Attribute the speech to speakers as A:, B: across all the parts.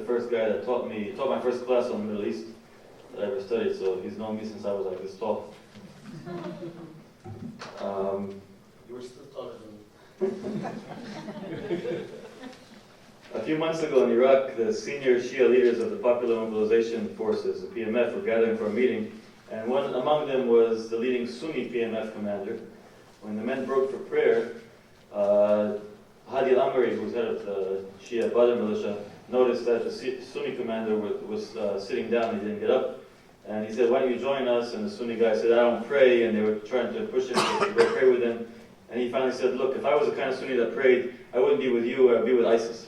A: first guy that taught my first class on the Middle East that I ever studied, so he's known me since I was like this tall.
B: You were still taller than me.
A: A few months ago in Iraq, the senior Shia leaders of the Popular Mobilization Forces, the PMF, were gathering for a meeting, and one among them was the leading Sunni PMF commander. When the men broke for prayer, Hadi al-Amri, who's head of the Shia Badr militia, noticed that the Sunni commander was sitting down. He didn't get up, and he said, "Why don't you join us?" And the Sunni guy said, "I don't pray," and they were trying to push him to go pray with them. And he finally said, "Look, if I was the kind of Sunni that prayed, I wouldn't be with you, I'd be with ISIS."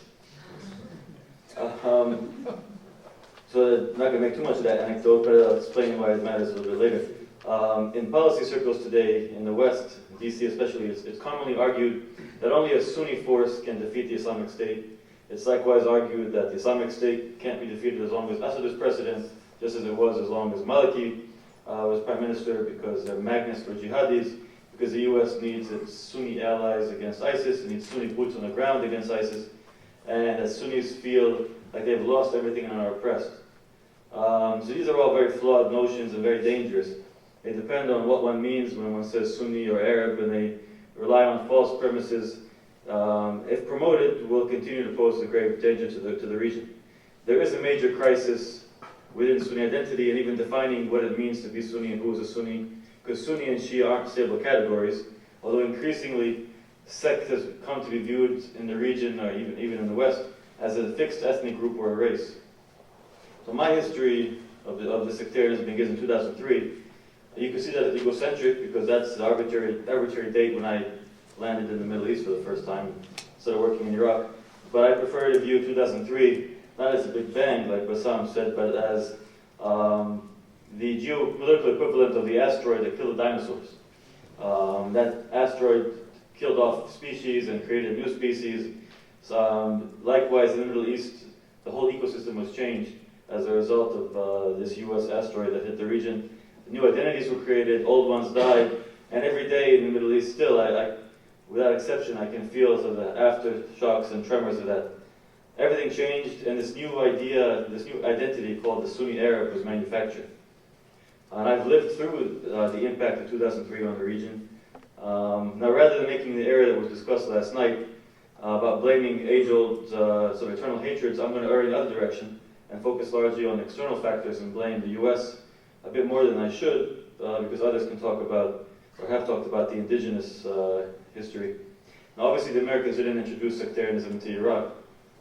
A: So I'm not going to make too much of that anecdote, but I'll explain why it matters a little bit later. In policy circles today, in the West, DC especially, it's commonly argued that only a Sunni force can defeat the Islamic State. It's likewise argued that the Islamic State can't be defeated as long as Assad is president, just as it was as long as Maliki was prime minister, because they're magnets for jihadis, because the U.S. needs its Sunni allies against ISIS, it needs Sunni boots on the ground against ISIS, and as Sunnis feel like they've lost everything and are oppressed. So these are all very flawed notions and very dangerous. They depend on what one means when one says Sunni or Arab, and they rely on false premises. If promoted, will continue to pose a grave danger to the region. There is a major crisis within Sunni identity and even defining what it means to be Sunni and who is a Sunni, because Sunni and Shia aren't stable categories, although increasingly sect has come to be viewed in the region, or even in the West, as a fixed ethnic group or a race. So my history of the sectarianism begins in 2003. You can see that it's egocentric because that's the arbitrary date when I landed in the Middle East for the first time, instead of working in Iraq. But I prefer to view 2003 not as a big bang, like Bassam said, but as the geopolitical equivalent of the asteroid that killed the dinosaurs. That asteroid killed off species and created new species. Likewise, in the Middle East, the whole ecosystem was changed as a result of this U.S. asteroid that hit the region. New identities were created, old ones died, and every day in the Middle East still, I without exception, I can feel sort of the aftershocks and tremors of that. Everything changed, and this new idea, this new identity called the Sunni Arab was manufactured. And I've lived through the impact of 2003 on the region. Now, rather than making the error that was discussed last night about blaming age-old sort of eternal hatreds, I'm going to err in the other direction and focus largely on external factors and blame the U.S. a bit more than I should, because others can talk about, or have talked about, the indigenous history. Now, obviously, the Americans didn't introduce sectarianism into Iraq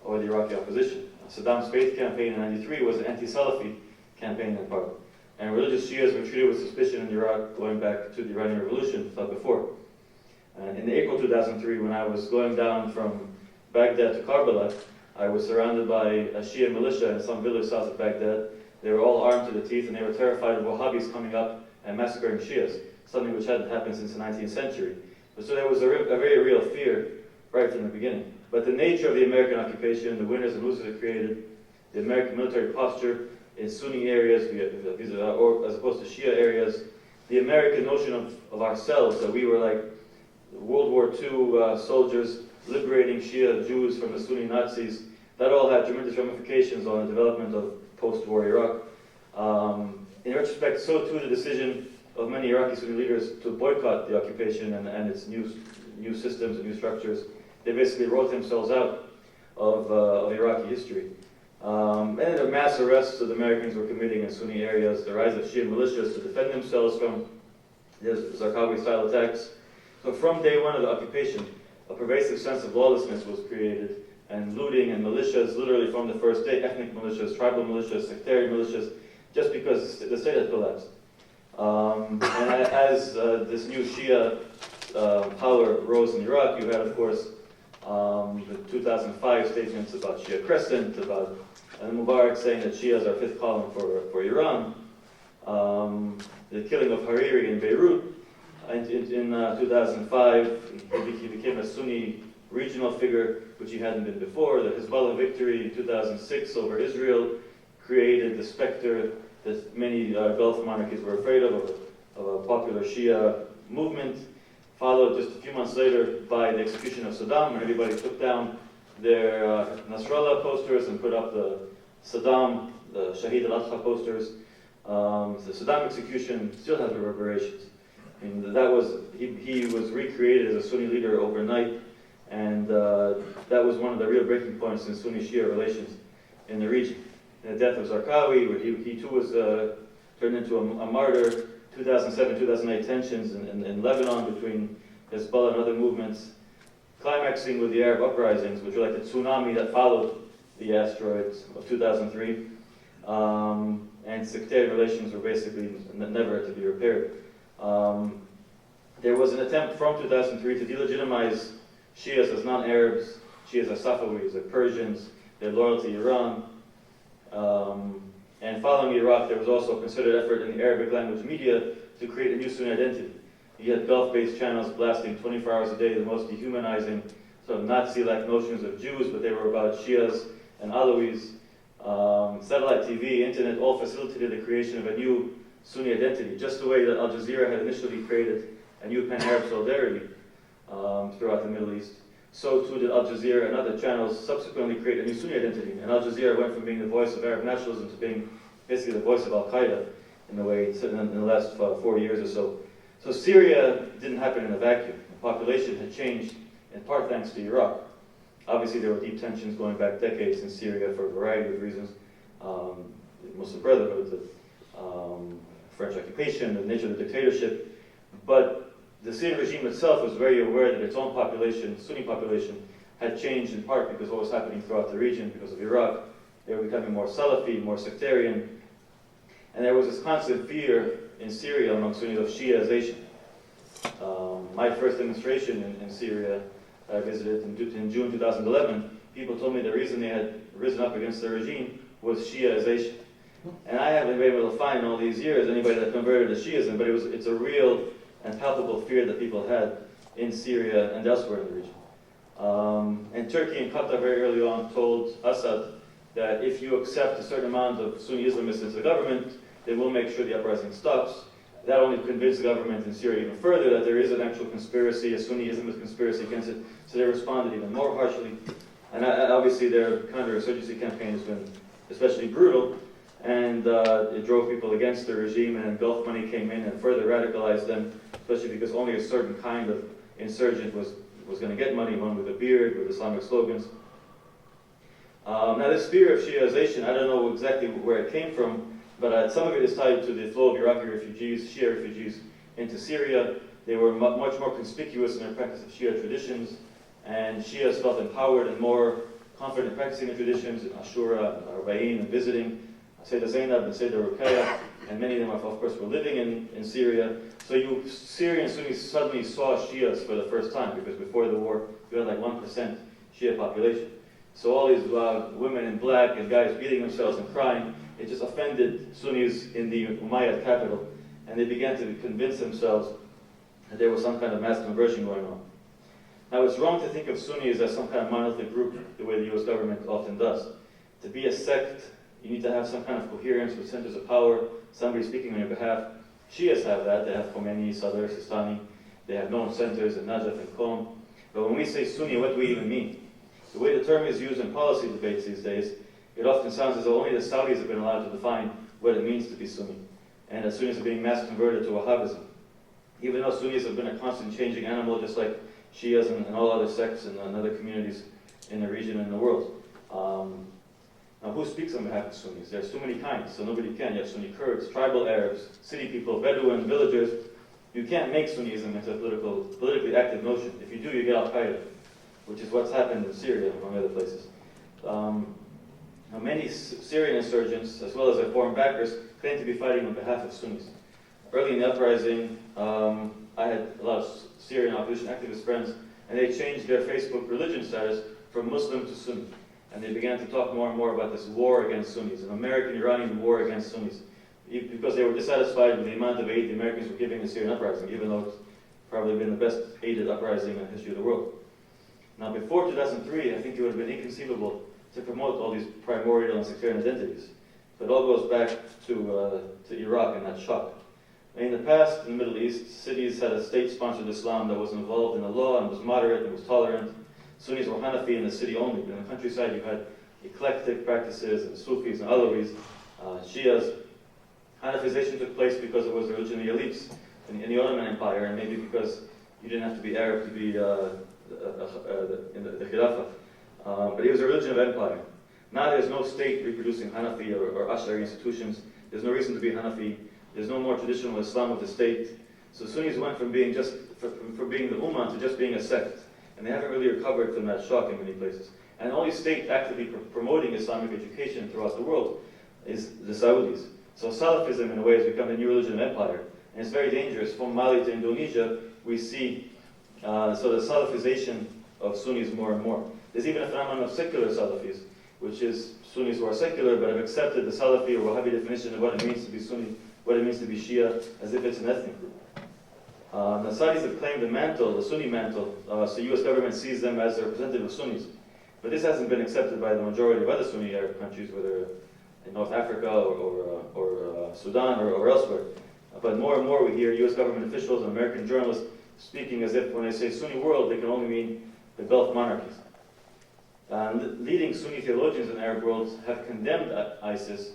A: or the Iraqi opposition. Saddam's faith campaign in '93 was an anti-Salafi campaign in part, and religious Shias were treated with suspicion in Iraq going back to the Iranian Revolution, if not before. And in April 2003, when I was going down from Baghdad to Karbala, I was surrounded by a Shia militia in some village south of Baghdad. They were all armed to the teeth, and they were terrified of Wahhabis coming up and massacring Shias, something which hadn't happened since the 19th century. So there was a very real fear right from the beginning. But the nature of the American occupation, the winners and losers it created, the American military posture in Sunni areas, or as opposed to Shia areas, the American notion of ourselves, that we were like World War II soldiers liberating Shia Jews from the Sunni Nazis, that all had tremendous ramifications on the development of post-war Iraq. In retrospect, so too the decision of many Iraqi Sunni leaders to boycott the occupation and its new systems and new structures. They basically wrote themselves out of Iraqi history. And the mass arrests that the Americans were committing in Sunni areas, the rise of Shia militias to defend themselves from the Zarqawi-style attacks. So from day one of the occupation, a pervasive sense of lawlessness was created, and looting and militias, literally from the first day, ethnic militias, tribal militias, sectarian militias, just because the state had collapsed. And as this new Shia power rose in Iraq, you had, of course, the 2005 statements about Shia Crescent, about Mubarak saying that Shias are fifth column for Iran, the killing of Hariri in Beirut. In 2005, he became a Sunni regional figure, which he hadn't been before. The Hezbollah victory in 2006 over Israel created the specter that many Gulf monarchies were afraid of a popular Shia movement, followed just a few months later by the execution of Saddam, when everybody took down their Nasrallah posters and put up the Saddam, the Shahid al-Adha posters, the Saddam execution still has reverberations. I mean, he was recreated as a Sunni leader overnight, and that was one of the real breaking points in Sunni-Shia relations in the region. And the death of Zarqawi, where he too was turned into a martyr. 2007-2008 tensions in Lebanon between Hezbollah and other movements, climaxing with the Arab uprisings, which were like the tsunami that followed the asteroids of 2003. And sectarian relations were basically never to be repaired. There was an attempt from 2003 to delegitimize Shias as non-Arabs, Shias as Safavis, as Persians, their loyalty to Iran. And following Iraq, there was also a considered effort in the Arabic language media to create a new Sunni identity. You had Gulf-based channels blasting 24 hours a day the most dehumanizing, sort of Nazi-like notions of Jews, but they were about Shias and Alawis. Satellite TV, internet, all facilitated the creation of a new Sunni identity, just the way that Al Jazeera had initially created a new pan-Arab solidarity throughout the Middle East. So too did Al Jazeera and other channels subsequently create a new Sunni identity. And Al Jazeera went from being the voice of Arab nationalism to being basically the voice of Al-Qaeda in a way in the last 4 years or so. So Syria didn't happen in a vacuum. The population had changed in part thanks to Iraq. Obviously there were deep tensions going back decades in Syria for a variety of reasons. The Muslim Brotherhood, the French occupation, the nature of the dictatorship. But the Syrian regime itself was very aware that its own population, Sunni population, had changed in part because of what was happening throughout the region, because of Iraq. They were becoming more Salafi, more sectarian. And there was this constant fear in Syria among Sunnis of Shiaization. My first demonstration in Syria I visited in June 2011, people told me the reason they had risen up against the regime was Shiaization. And I haven't been able to find in all these years anybody that converted to Shiism, but it's a real and palpable fear that people had in Syria and elsewhere in the region. And Turkey and Qatar very early on told Assad that if you accept a certain amount of Sunni Islamists into the government, they will make sure the uprising stops. That only convinced the government in Syria even further that there is an actual conspiracy, a Sunni Islamist conspiracy against it, so they responded even more harshly. And obviously their counterinsurgency campaign has been especially brutal, and it drove people against the regime, and Gulf money came in and further radicalized them, especially because only a certain kind of insurgent was going to get money, one with a beard, with Islamic slogans. Now this fear of Shiaization, I don't know exactly where it came from, but some of it is tied to the flow of Iraqi refugees, Shia refugees, into Syria. They were much more conspicuous in their practice of Shia traditions, and Shias felt empowered and more confident in practicing the traditions, in Ashura, and Arba'in, and visiting Sayyidah Zainab and Sayyidah Ruqayya, and many of them, of course, were living in Syria. So Syrian Sunnis suddenly saw Shias for the first time, because before the war, you had like 1% Shia population. So all these women in black and guys beating themselves and crying, it just offended Sunnis in the Umayyad capital, and they began to convince themselves that there was some kind of mass conversion going on. Now it's wrong to think of Sunnis as some kind of monolithic group, the way the US government often does. To be a sect, you need to have some kind of coherence with centers of power, somebody speaking on your behalf. Shias have that. They have Khomeini, Sadr, Sistani. They have known centers in Najaf and Qom. But when we say Sunni, what do we even mean? The way the term is used in policy debates these days, it often sounds as though only the Saudis have been allowed to define what it means to be Sunni, and that Sunnis are being mass converted to Wahhabism. Even though Sunnis have been a constant changing animal, just like Shias and all other sects and other communities in the region and in the world. Now, who speaks on behalf of Sunnis? There's too many kinds, so nobody can. You have Sunni Kurds, tribal Arabs, city people, Bedouin, villagers. You can't make Sunnism into a politically active notion. If you do, you get Al-Qaeda, which is what's happened in Syria, among other places. Now, many Syrian insurgents, as well as their foreign backers, claim to be fighting on behalf of Sunnis. Early in the uprising, I had a lot of Syrian opposition activist friends, and they changed their Facebook religion status from Muslim to Sunni. And they began to talk more and more about this war against Sunnis, an American-Iranian war against Sunnis, because they were dissatisfied with the amount of aid the Americans were giving the Syrian uprising, even though it's probably been the best aided uprising in the history of the world. Now, before 2003, I think it would have been inconceivable to promote all these primordial and sectarian identities. But it all goes back to Iraq and that shock. In the past, in the Middle East, cities had a state-sponsored Islam that was involved in the law and was moderate and was tolerant. Sunnis were Hanafi in the city only, but in the countryside you had eclectic practices, and Sufis and Alawis, Shias. Hanafization took place because it was the religion of the elites in the Ottoman Empire, and maybe because you didn't have to be Arab to be in the Khilafah. But it was a religion of empire. Now there's no state reproducing Hanafi or Ash'ari institutions. There's no reason to be Hanafi. There's no more traditional Islam of the state. So Sunnis went from being from being the Ummah to just being a sect. And they haven't really recovered from that shock in many places. And the only state actively promoting Islamic education throughout the world is the Saudis. So Salafism, in a way, has become the new religion of empire. And it's very dangerous. From Mali to Indonesia, we see the Salafization of Sunnis more and more. There's even a phenomenon of secular Salafis, which is Sunnis who are secular but have accepted the Salafi or Wahhabi definition of what it means to be Sunni, what it means to be Shia, as if it's an ethnic group. The Saudis have claimed the mantle, the Sunni mantle, so the US government sees them as the representative of Sunnis. But this hasn't been accepted by the majority of other Sunni Arab countries, whether in North Africa or Sudan or elsewhere. But more and more we hear US government officials and American journalists speaking as if when they say Sunni world, they can only mean the Gulf monarchies. Leading Sunni theologians in the Arab world have condemned ISIS,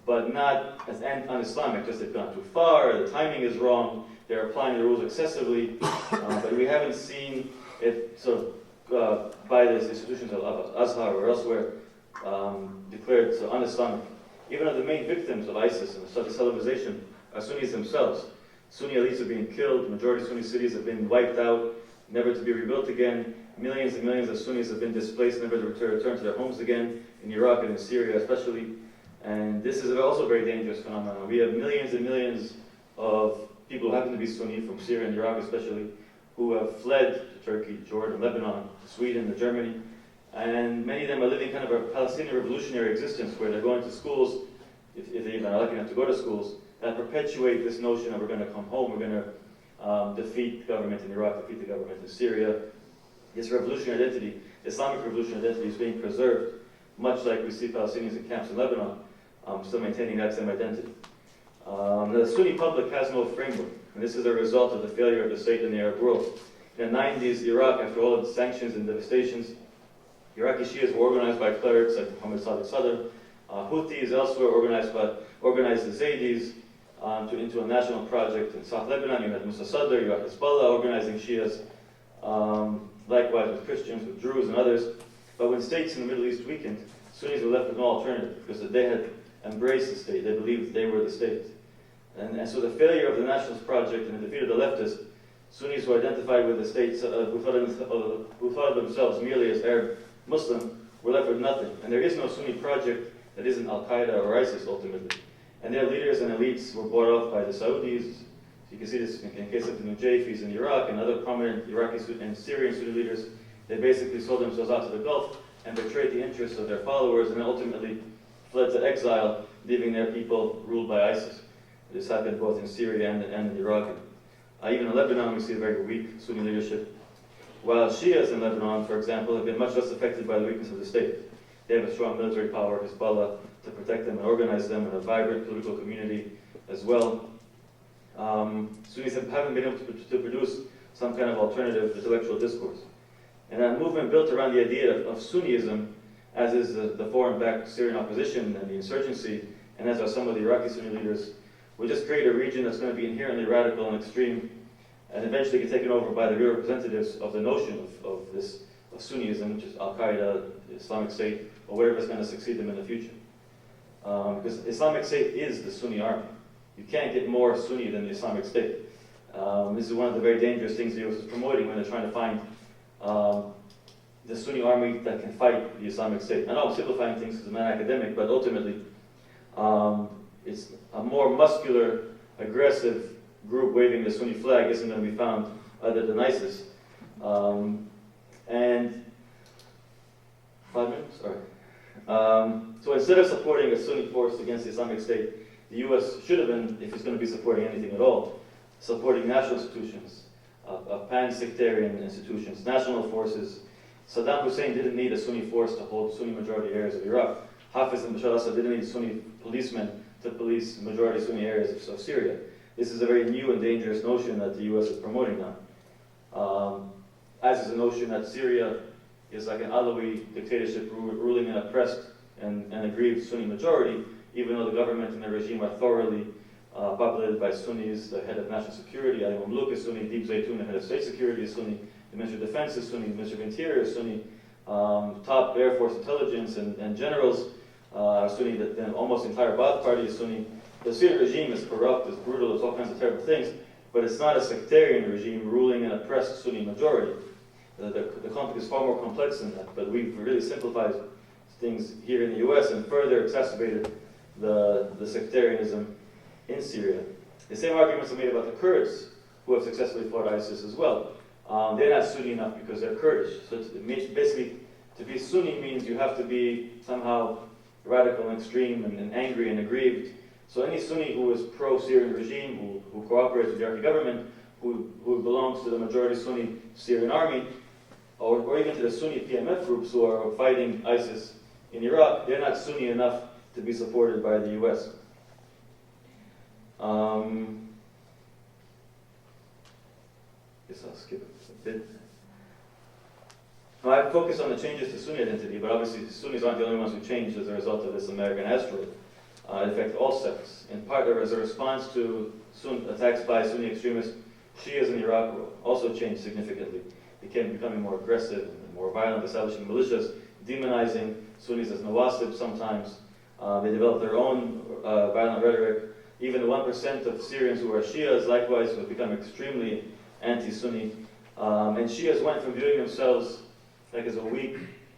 A: but not as un-Islamic, just they've gone too far, the timing is wrong, they're applying the rules excessively, but we haven't seen it sort of by the institutions of Azhar or elsewhere declared so un-Islamic. Even though the main victims of ISIS and the Salafization are Sunnis themselves. Sunni elites are being killed, majority Sunni cities have been wiped out, never to be rebuilt again. Millions and millions of Sunnis have been displaced, never to return to their homes again, in Iraq and in Syria especially. And this is also a very dangerous phenomenon. We have millions and millions of people who happen to be Sunni, from Syria and Iraq especially, who have fled to Turkey, Jordan, Lebanon, to Sweden, to Germany. And many of them are living kind of a Palestinian revolutionary existence where they're going to schools, if they even are lucky enough to go to schools, that perpetuate this notion of we're going to come home, we're going to defeat the government in Iraq, defeat the government in Syria. This revolutionary identity, Islamic revolutionary identity, is being preserved, much like we see Palestinians in camps in Lebanon, still maintaining that same identity. The Sunni public has no framework, and this is a result of the failure of the state in the Arab world. In the 90s, Iraq, after all of the sanctions and devastations, Iraqi Shias were organized by clerics like Muhammad Sadiq Sadr. Houthis elsewhere organized the Zaydis into a national project in South Lebanon. You had Musa Sadr, you had Hezbollah organizing Shias. Likewise with Christians, with Druze and others. But when states in the Middle East weakened, Sunnis were left with no alternative because they had embraced the state. They believed they were the state. And so the failure of the nationalist project and the defeat of the leftists, Sunnis who identified with the states, who thought of themselves merely as Arab Muslim, were left with nothing. And there is no Sunni project that isn't Al-Qaeda or ISIS ultimately. And their leaders and elites were bought off by the Saudis. You can see this in the case of the Nujayfis in Iraq and other prominent Iraqi and Syrian Sunni leaders. They basically sold themselves out to the Gulf and betrayed the interests of their followers and ultimately fled to exile, leaving their people ruled by ISIS. This happened both in Syria and in Iraq. Even in Lebanon, we see a very weak Sunni leadership. While Shias in Lebanon, for example, have been much less affected by the weakness of the state. They have a strong military power, Hezbollah, to protect them and organize them, and a vibrant political community as well. Sunnis haven't been able to produce some kind of alternative intellectual discourse. And that movement built around the idea of Sunnism, as is the foreign-backed Syrian opposition and the insurgency, and as are some of the Iraqi Sunni leaders, will just create a region that's going to be inherently radical and extreme, and eventually get taken over by the real representatives of the notion of Sunnism, which is Al-Qaeda, the Islamic State, or whatever is going to succeed them in the future. Because Islamic State is the Sunni army. You can't get more Sunni than the Islamic State. This is one of the very dangerous things the US is promoting when they're trying to find the Sunni army that can fight the Islamic State. I know I'm simplifying things because I'm not academic, but ultimately it's a more muscular, aggressive group waving the Sunni flag isn't going to be found other than ISIS. And 5 minutes? Sorry. So instead of supporting a Sunni force against the Islamic State, the US should have been, if it's going to be supporting anything at all, supporting national institutions, pan-sectarian institutions, national forces. Saddam Hussein didn't need a Sunni force to hold Sunni majority areas of Iraq. Hafiz and Bashar al-Assad didn't need Sunni policemen to police majority Sunni areas of Syria. This is a very new and dangerous notion that the US is promoting now. As is the notion that Syria is like an Alawi dictatorship ruling an oppressed and aggrieved Sunni majority, even though the government and the regime are thoroughly populated by Sunnis. The head of national security, Ali Mamluk, is Sunni. Deep Zaytun, the head of state security, is Sunni. The Minister of Defense is Sunni. The Minister of Interior is Sunni. Top Air Force intelligence and generals are Sunni. Then almost the entire Ba'ath party is Sunni. The Syrian regime is corrupt, is brutal, it's all kinds of terrible things, but it's not a sectarian regime ruling an oppressed Sunni majority. The conflict is far more complex than that, but we've really simplified things here in the US and further exacerbated the sectarianism in Syria. The same arguments are made about the Kurds, who have successfully fought ISIS as well. They're not Sunni enough because they're Kurdish. So basically, to be Sunni means you have to be somehow radical and extreme and angry and aggrieved. So any Sunni who is pro-Syrian regime, who cooperates with the Iraqi government, who belongs to the majority Sunni Syrian army, or even to the Sunni PMF groups who are fighting ISIS in Iraq, they're not Sunni enough to be supported by the US. Guess I'll skip a bit. Now, I focus on the changes to Sunni identity, but obviously Sunnis aren't the only ones who changed as a result of this American asteroid. It affected all sects. In part, as a response to attacks by Sunni extremists, Shias in Iraq also changed significantly, becoming more aggressive and more violent, establishing militias, demonizing Sunnis as nawasib sometimes. They developed their own violent rhetoric. Even the 1% of Syrians who are Shias, likewise, have become extremely anti-Sunni. And Shias went from viewing themselves like as a weak,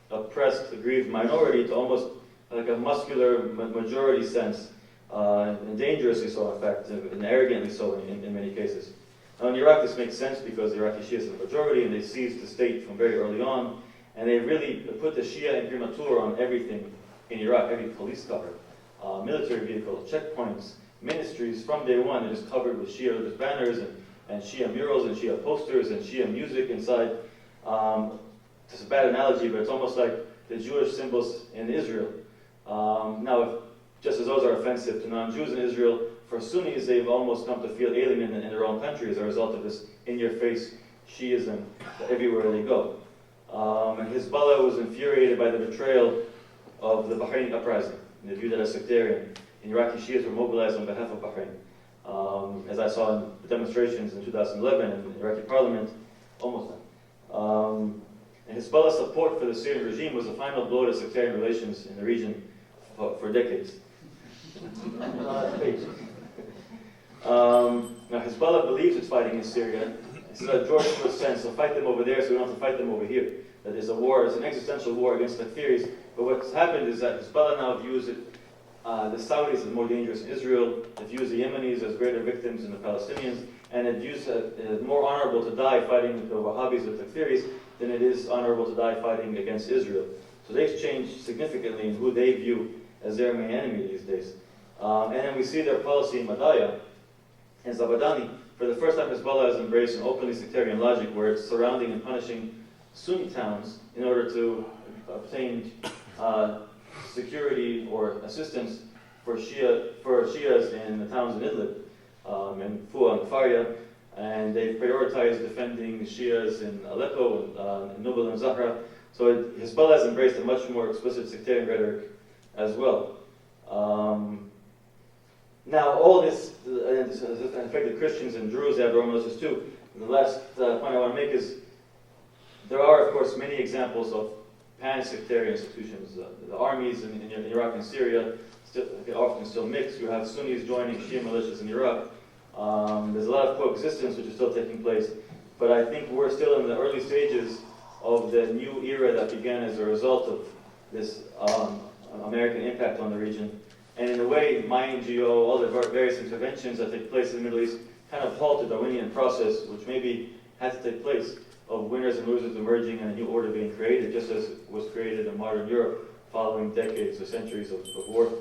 A: oppressed, aggrieved minority to almost like a muscular majority sense, and dangerously so, in fact, and arrogantly so in many cases. Now in Iraq this makes sense because the Iraqi Shias are the majority and they seized the state from very early on, and they really put the Shia imprimatur on everything in Iraq, every police cover, military vehicle, checkpoints, ministries. From day one they're just covered with Shia religious banners and Shia murals and Shia posters and Shia music inside. It's a bad analogy, but it's almost like the Jewish symbols in Israel. Now, just as those are offensive to non-Jews in Israel, for Sunnis, they've almost come to feel alien in their own country as a result of this in-your-face Shiism everywhere they go. And Hezbollah was infuriated by the betrayal of the Bahraini uprising, and they viewed that as sectarian. And Iraqi Shias were mobilized on behalf of Bahrain. As I saw in the demonstrations in 2011 in the Iraqi parliament, almost done. And Hezbollah's support for the Syrian regime was the final blow to sectarian relations in the region for decades. Now Hezbollah believes it's fighting in Syria. It's a George Bush sense, so fight them over there so we don't have to fight them over here. That is a war, it's an existential war against the theories. But what's happened is that Hezbollah now views it, the Saudis as more dangerous in Israel, it views the Yemenis as greater victims than the Palestinians, and it views it more honorable to die fighting the Wahhabis with the theories than it is honorable to die fighting against Israel. So they've changed significantly in who they view as their main enemy these days. And then we see their policy in Madaya and Zabadani. For the first time, Hezbollah has embraced an openly sectarian logic where it's surrounding and punishing Sunni towns in order to obtain security or assistance for Shias in the towns in Idlib, and Fua and Faria, and they've prioritized defending Shias in Aleppo, in Nubal and Zahra. So Hezbollah has embraced a much more explicit sectarian rhetoric as well. Now, all this has affected Christians and Druze. They have their own militias too. And the last point I want to make is there are, of course, many examples of pan-sectarian institutions. The armies in Iraq and Syria often still mix. You have Sunnis joining Shia militias in Iraq. There's a lot of coexistence which is still taking place. But I think we're still in the early stages of the new era that began as a result of this American impact on the region. And in a way, my NGO, all the various interventions that take place in the Middle East kind of halted the Darwinian process, which maybe had to take place, of winners and losers emerging and a new order being created, just as was created in modern Europe following decades or centuries of war.